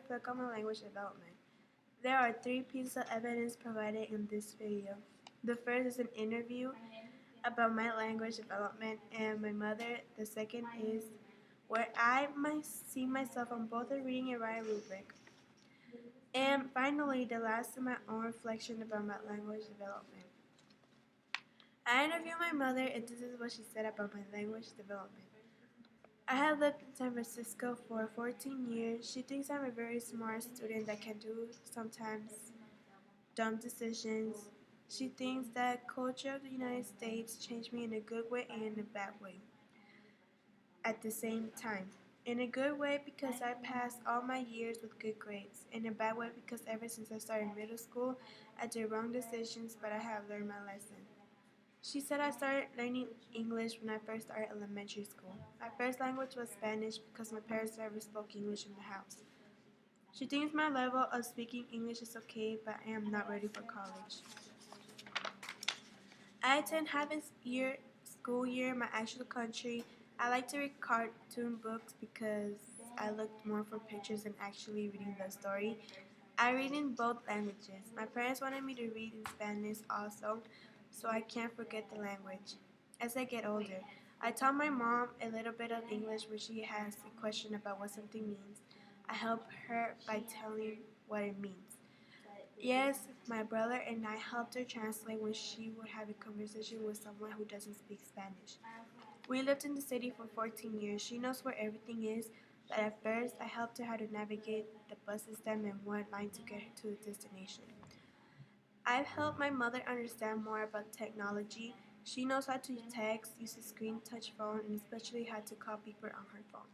reflect on my language development. There are 3 pieces of evidence provided in this video. The first is an interview about my language development and my mother. The second is where I might see myself on both a reading and writing rubric. And finally, the last is my own reflection about my language development. I interviewed my mother, and this is what she said about my language development. I have lived in San Francisco for 14 years. She thinks I'm a very smart student that can do sometimes dumb decisions. She thinks that culture of the United States changed me in a good way and in a bad way at the same time. In a good way because I passed all my years with good grades. In a bad way because ever since I started middle school, I did wrong decisions, but I have learned my lesson. She said I started learning English when I first started elementary school. My first language was Spanish because my parents never spoke English in the house. She thinks my level of speaking English is okay, but I am not ready for college. I attend half a year school year in my actual country. I like to read cartoon books because I looked more for pictures than actually reading the story. I read in both languages. My parents wanted me to read in Spanish also, so I can't forget the language. As I get older, I taught my mom a little bit of English when she has a question about what something means. I help her by telling what it means. Yes, my brother and I helped her translate when she would have a conversation with someone who doesn't speak Spanish. We lived in the city for 14 years. She knows where everything is, but at first I helped her how to navigate the bus system and what line to get her to the destination. I've helped my mother understand more about technology. She knows how to text, use a screen touch phone, and especially how to call people on her phone.